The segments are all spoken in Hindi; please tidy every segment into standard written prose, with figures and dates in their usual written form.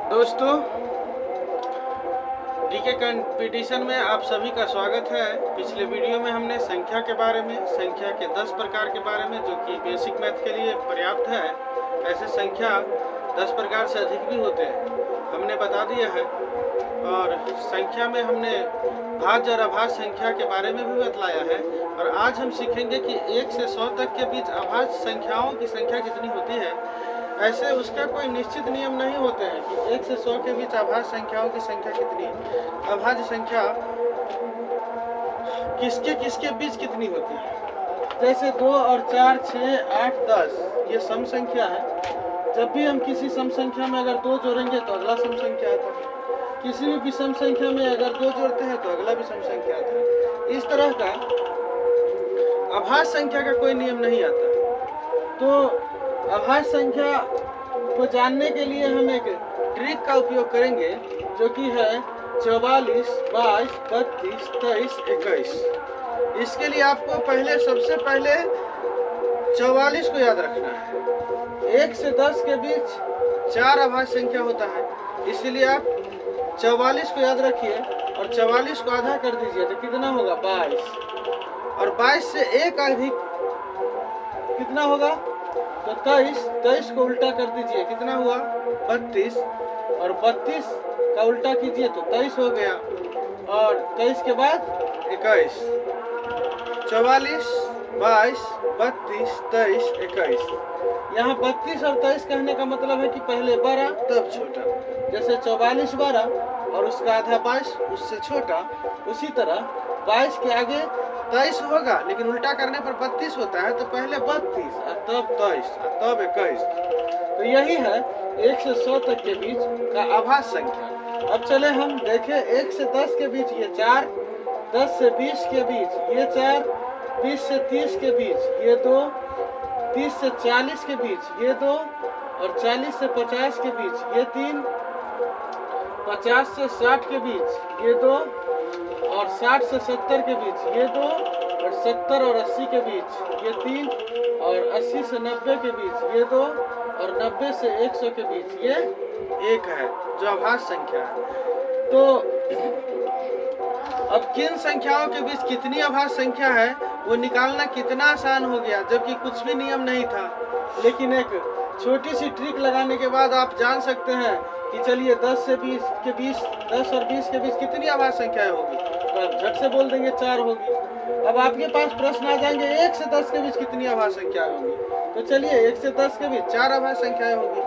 दोस्तों, डीके कंपटीशन में आप सभी का स्वागत है। पिछले वीडियो में हमने संख्या के बारे में, संख्या के 10 प्रकार के बारे में, जो कि बेसिक मैथ के लिए पर्याप्त है, ऐसे संख्या 10 प्रकार से अधिक भी होते हैं, हमने बता दिया है। और संख्या में हमने भाज्य और अभाज्य संख्या के बारे में भी बतलाया है। और आज हम सीखेंगे कि 1 से 100 तक के बीच अभाज्य संख्याओं की संख्या कितनी होती है। ऐसे उसका कोई निश्चित नियम नहीं होते हैं कि 1 से 100 के बीच अभाज्य संख्याओं की संख्या कितनी है। अभाज्य संख्या किसके किसके बीच कितनी होती है। जैसे 2 और 4, 6, 8, 10 ये सम संख्या है। जब भी हम किसी सम संख्या में अगर 2 जोड़ेंगे तो अगला सम संख्या आता है। किसी भी विषम संख्या में अगर 2 जोड़ते हैं तो अगला विषम संख्या आता है। इस तरह का अभाज्य संख्या का कोई नियम नहीं आता। तो अभाज्य संख्या को जानने के लिए हम एक ट्रिक का उपयोग करेंगे, जो कि है 44, 22, 32, 23, 21। इसके लिए आपको सबसे पहले 44 को याद रखना है। 1 से 10 के बीच 4 अभाज्य संख्या होता है, इसलिए आप 44 को याद रखिए और 44 को आधा कर दीजिए तो कितना होगा 22। और 22 से एक अधिक कितना होगा तो 23 को उल्टा कर दीजिए, कितना हुआ 32। और 32 का उल्टा कीजिए तो 23 हो गया। और 23 के बाद 21। 44, 22, 32, 23, 21। यहाँ 32 और 23 कहने का मतलब है कि पहले बड़ा तब छोटा। जैसे 44 बड़ा और उसका आधा 22 उससे छोटा, उसी तरह 22 के आगे 23 होगा, लेकिन उल्टा करने पर 32 होता है। तो पहले 32 और तब 23 और तब 21। तो यही है 1 से 100 तक के बीच का अभाज्य संख्या। अब चले हम देखें 1 से 10 के बीच ये 4, 10 से 20 के बीच ये 4, 20 से 30 के बीच ये 2, 30 से 40 के बीच ये 2, और 40 से 50 के बीच ये 3, 50 से 60 के बीच ये 2, और 60 से 70 के बीच ये 2, और 70 और 80 के बीच ये 3, और 80 से 90 के बीच ये 2, और 90 से 100 के बीच ये 1 है, जो अभाज्य संख्या है। तो अब किन संख्याओं के बीच कितनी अभाज्य संख्या है वो निकालना कितना आसान हो गया, जबकि कुछ भी नियम नहीं था। लेकिन एक छोटी सी ट्रिक लगाने के बाद आप जान सकते हैं कि चलिए 10 से 20 के बीच, 10 और 20 के बीच कितनी अभाज्य संख्याएं होगी। तो आप झट से बोल देंगे 4 होगी। अब आपके पास प्रश्न आ जाएंगे 1 से 10 के बीच कितनी अभाज्य संख्याएं होंगी। तो चलिए 1 से 10 के बीच 4 अभाज्य संख्याएं होगी।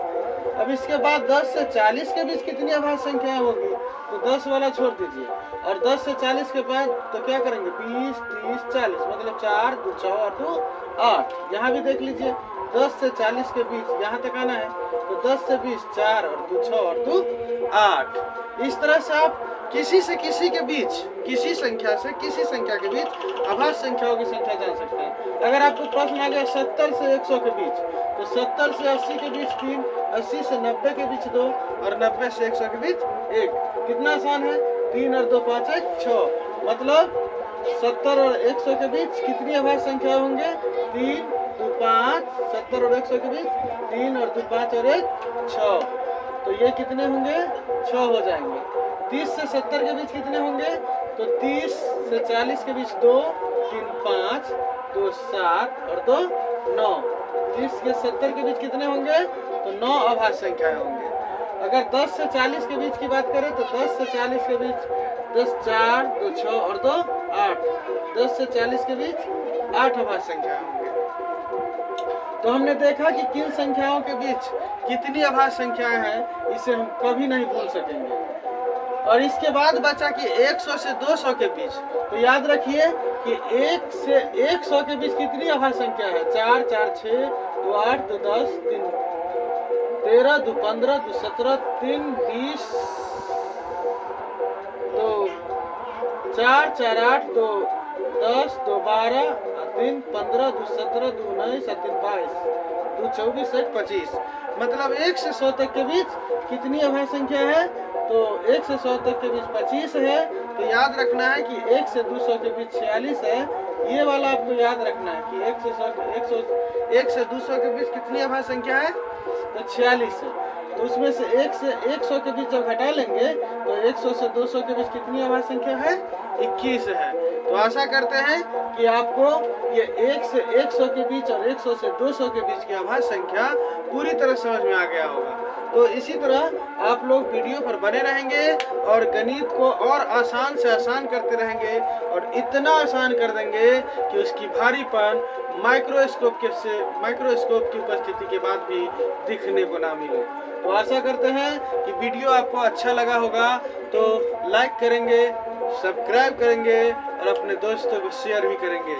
अब इसके बाद 10 से 40 के बीच कितनी अभाज्य संख्याएं होगी, तो 10 वाला छोड़ दीजिए। और 10 से 40 के बाद तो क्या करेंगे 20, 30, 40, मतलब 4, 2, 6 और 2, 8। यहाँ भी देख लीजिए 10 से 40 के बीच यहाँ तक आना है, तो 10 से 20 4 और 2 6 और 2 8। इस तरह से आप किसी से किसी के बीच, किसी संख्या से किसी संख्या के बीच अभाज्य संख्याओं की संख्या जान सकते हैं। अगर आपको प्रश्न आ गया 70 से 100 के बीच, तो 70 से 80 के बीच 3, 80 से 90 के बीच 2, और 90 से 100 के बीच 1। कितना आसान है, 3 और 2 5 1 6। मतलब 70 और 100 के बीच कितनी अभाज्य संख्या होंगे 3, 2, 5। 70 और 100 के बीच 3 और 2 5 और 1 6। तो ये कितने होंगे 6 हो जाएंगे। 30 से 70 के बीच कितने होंगे, तो 30 से 40 के बीच 2, 3 5, 2 7 और 2 9। 30 से 70 के बीच कितने होंगे, तो 9 अभाज्य संख्याएं होंगे। अगर 10 से 40 के बीच की बात करें तो 10 से 40 के बीच 10 4, 2 6 और 2 8। 10 से 40 के बीच 8 अभाज्य संख्याएं होंगे। तो हमने देखा कि किन संख्याओं के बीच कितनी अभाज्य संख्याएं हैं, इसे हम कभी नहीं भूल सकेंगे। और इसके बाद बचा कि 100 से 200 के बीच। तो याद रखिए कि 1 से 100 के बीच कितनी अभाज्य संख्या है, 4, 4, 6, 2, 8, 2, 10, 3, 13, 2, 15, 2, 17, 3, 20, 2, 4, 4, 8, 2, 10, 2, 12, 3, 15, 2, 17, 2, 19, 3, 22, 2, 24, 1, 25। मतलब 1 से 100 तक के बीच कितनी अभाज्य संख्या है, तो 1 से 100 तक के बीच 25 है। तो याद रखना है कि 1 से 200 के बीच 46 है, ये वाला आपको याद रखना है कि 1 से 200 के बीच कितनी अभाज्य संख्या है, तो 46 है। तो उसमें से 1 से 100 के बीच जब घटा लेंगे तो 100 से 200 के बीच कितनी अभाज्य संख्या है, 21 है। तो आशा करते हैं कि आपको ये 1 से 100 के बीच और 100 से 200 के बीच की अभाज्य संख्या पूरी तरह समझ में आ गया होगा। तो इसी तरह आप लोग वीडियो पर बने रहेंगे और गणित को और आसान से आसान करते रहेंगे और इतना आसान कर देंगे कि उसकी भारीपन माइक्रोस्कोप की उपस्थिति के बाद भी दिखने को ना मिले। तो आशा करते हैं कि वीडियो आपको अच्छा लगा होगा, तो लाइक करेंगे, सब्सक्राइब करेंगे और अपने दोस्तों को शेयर भी करेंगे।